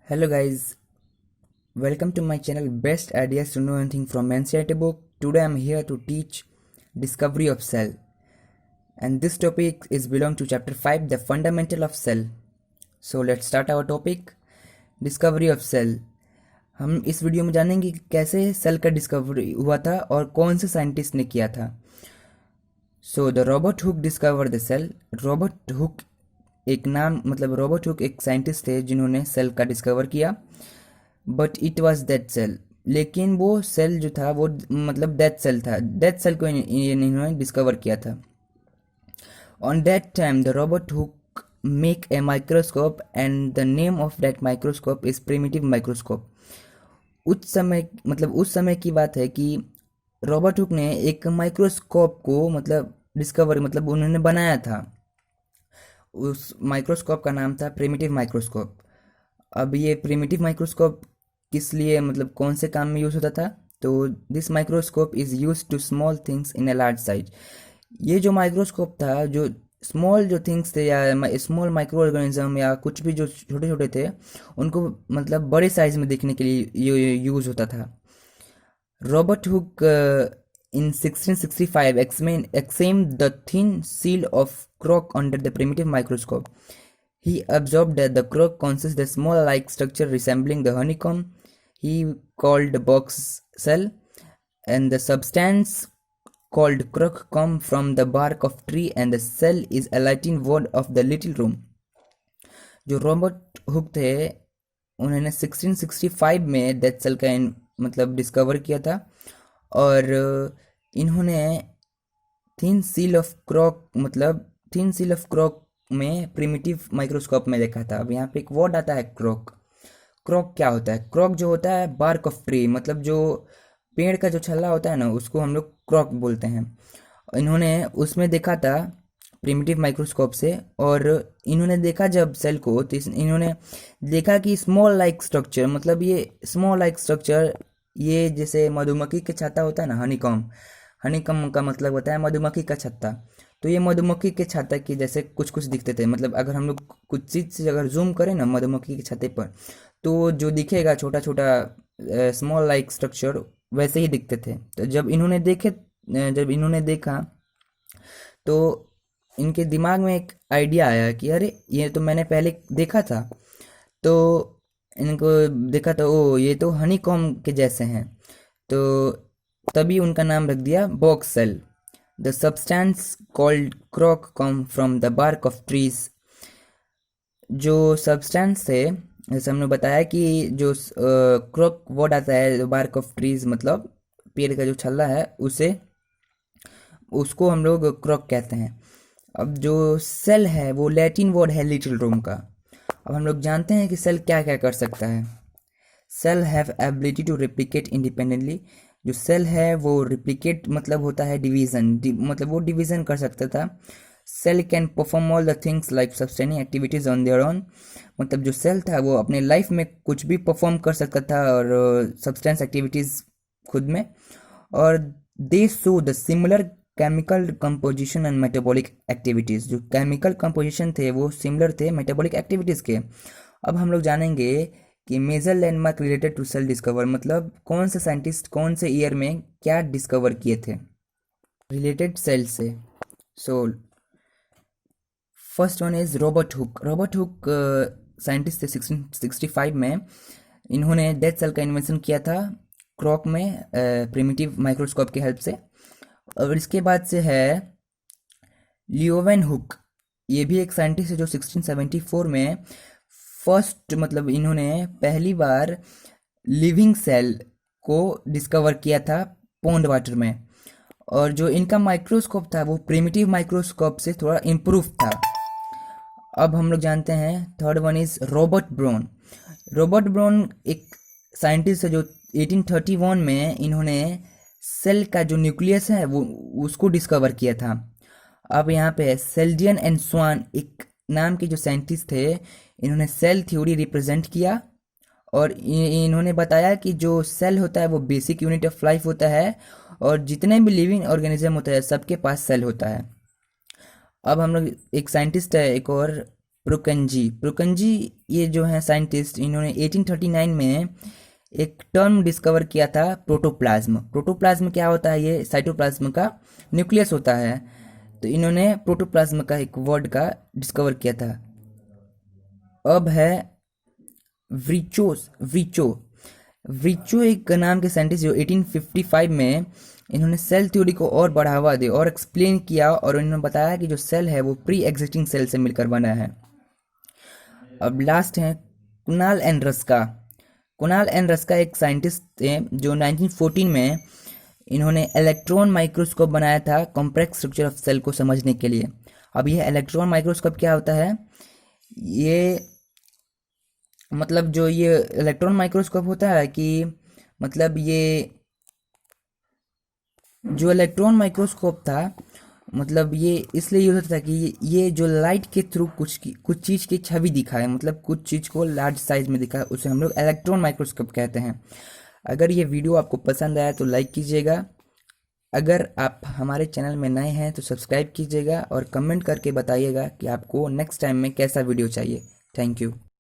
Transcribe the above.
Hello guys, welcome to my channel Best Ideas to Know Anything from NCERT book. Today I am here to teach Discovery of Cell, and this topic is belong to chapter 5, The Fundamental of Cell. So let's start our topic, Discovery of Cell. हम इस video में जानेंगे कि कैसे cell का discovery हुआ था और कौन से साइंटिस्ट ने किया था. So the Robert Hooke discover the cell. Robert Hooke Robert Hooke एक साइंटिस्ट थे जिन्होंने सेल का डिस्कवर किया. But it was death cell. लेकिन वो सेल जो था वो डेथ सेल था. डेथ सेल को इन्होंने डिस्कवर किया था. On that time the Robert Hooke make a microscope and the name of that microscope is primitive microscope. उस समय की बात है कि रॉबर्ट हुक ने एक माइक्रोस्कोप को डिस्कवर उन्होंने बनाया था. उस माइक्रोस्कोप का नाम था प्रिमिटिव माइक्रोस्कोप. अब ये प्रिमिटिव माइक्रोस्कोप किस लिए कौन से काम में यूज़ होता था? तो this microscope is use to small things in a large size. ये जो माइक्रोस्कोप था, जो स्मॉल जो थिंग्स थे या स्मॉल माइक्रो ऑर्गेनिज्म या कुछ भी जो छोटे छोटे थे, उनको बड़े साइज में देखने के लिए यूज़ होता था. Robert Hooke in 1665 examined the thin seal of cork under the primitive microscope. He observed that the cork consists of a small-like structure resembling the honeycomb. He called the box cell, and the substance called cork come from the bark of tree, and the cell is a Latin word of the little room. जो Robert Hooke थे उन्होंने 1665 में death cell का discover किया था. और इन्होंने thin seal of क्रॉक में प्रिमिटिव माइक्रोस्कोप में देखा था. अब यहाँ पे एक वर्ड आता है क्रॉक. क्रॉक क्या होता है? क्रॉक जो होता है बार्क ऑफ ट्री, जो पेड़ का जो छल्ला होता है ना, उसको हम लोग क्रॉक बोलते हैं. इन्होंने उसमें देखा था प्रिमिटिव माइक्रोस्कोप से. और इन्होंने देखा जब सेल को, तो इन्होंने देखा कि स्मॉल लाइक स्ट्रक्चर, ये स्मॉल लाइक स्ट्रक्चर, ये जैसे मधुमक्खी के छत्ता होता है ना, हनीकॉम का मतलब होता है मधुमक्खी का छत्ता. तो ये मधुमक्खी के छत्ता की जैसे कुछ कुछ दिखते थे. अगर हम लोग कुछ चीज़ से अगर जूम करें ना मधुमक्खी के छत्ते पर, तो जो दिखेगा छोटा छोटा स्मॉल लाइक स्ट्रक्चर वैसे ही दिखते थे. तो जब इन्होंने देखा तो इनके दिमाग में एक आइडिया आया कि अरे ये तो मैंने पहले देखा था. तो इनको देखा तो ये तो हनीकॉम के जैसे हैं. तो तभी उनका नाम रख दिया box cell. The substance called cork come from the bark of trees. जो सब्सटेंस थे, जैसे हमने बताया कि जो क्रॉक वर्ड आता है बार्क ऑफ ट्रीज, पेड़ का जो छल्ला है उसको हम लोग क्रॉक कहते हैं. अब जो सेल है वो लैटिन वर्ड है लिटिल रूम का. अब हम लोग जानते हैं कि सेल क्या क्या कर सकता है. Cell have ability to replicate independently. जो सेल है वो रिप्लिकेट होता है डिवीजन, वो डिवीजन कर सकता था. Cell can perform all the things like sustaining activities on their own. जो सेल था वो अपने लाइफ में कुछ भी परफॉर्म कर सकता था और सब्सटेंस एक्टिविटीज खुद में. और दे show the similar chemical composition and metabolic activities. जो केमिकल कंपोजिशन थे वो सिमिलर थे मेटाबॉलिक एक्टिविटीज़ के. अब हम लोग जानेंगे कि major landmark related to cell discover, कौन से साइंटिस्ट कौन से ईयर में क्या डिस्कवर किए थे रिलेटेड सेल से. So first one is Robert Hooke. Robert hook scientist थे 1665 में. इन्होंने डेथ सेल का इन्वेंशन किया था क्रॉक में प्रिमिटिव माइक्रोस्कोप की हेल्प से. और इसके बाद से है लियोवेन हुक. ये भी एक साइंटिस्ट है जो 1674 में फर्स्ट इन्होंने पहली बार लिविंग सेल को डिस्कवर किया था पॉन्ड वाटर में. और जो इनका माइक्रोस्कोप था वो प्रिमिटिव माइक्रोस्कोप से थोड़ा इम्प्रूव था. अब हम लोग जानते हैं third one is Robert brown. Robert brown एक साइंटिस्ट है जो 1831 में इन्होंने सेल का जो न्यूक्लियस है वो उसको डिस्कवर किया था. अब यहाँ पे सेल्डियन एंड स्वान एक नाम के जो साइंटिस्ट थे, इन्होंने सेल थ्योरी रिप्रेजेंट किया. और इन्होंने बताया कि जो सेल होता है वो बेसिक यूनिट ऑफ लाइफ होता है और जितने भी लिविंग ऑर्गेनिज्म होता है सबके पास सेल होता है. अब हम लोग एक साइंटिस्ट है एक और प्रोकंजी ये जो है साइंटिस्ट, इन्होंने 1839 में एक टर्म डिस्कवर किया था, प्रोटोप्लाज्म। प्रोटोप्लाज्म क्या होता है? ये साइटोप्लाज्म का न्यूक्लियस होता है। तो इन्होंने प्रोटोप्लाज्म का एक वर्ड का डिस्कवर किया था। अब है व्रीचोस व्रीचो व्रीचो एक नाम के साइंटिस्ट जो 1855 में इन्होंने सेल थ्योरी को और बढ़ावा दे और एक्सप्लेन किया, और इन्होंने बताया कि जो सेल है वो प्री एग्जिस्टिंग सेल से मिलकर बना है। अब लास्ट है कुणाल एन रस्का। कुणाल एन रस्का एक साइंटिस्ट थे जो 1914 में इन्होंने इलेक्ट्रॉन माइक्रोस्कोप बनाया था कॉम्प्लेक्स स्ट्रक्चर ऑफ सेल को समझने के लिए। अब यह इलेक्ट्रॉन माइक्रोस्कोप क्या होता है? ये मतलब जो ये इलेक्ट्रॉन माइक्रोस्कोप होता है कि मतलब ये जो इलेक्ट्रॉन माइक्रोस्कोप था, मतलब ये इसलिए यूज होता था कि ये जो लाइट के थ्रू कुछ चीज़ की छवि दिखाए, मतलब कुछ चीज़ को लार्ज साइज में दिखाए, उसे हम लोग इलेक्ट्रॉन माइक्रोस्कोप कहते हैं। अगर ये वीडियो आपको पसंद आया तो लाइक कीजिएगा। अगर आप हमारे चैनल में नए हैं तो सब्सक्राइब कीजिएगा और कमेंट करके बताइएगा कि आपको नेक्स्ट टाइम में कैसा वीडियो चाहिए। Thank you.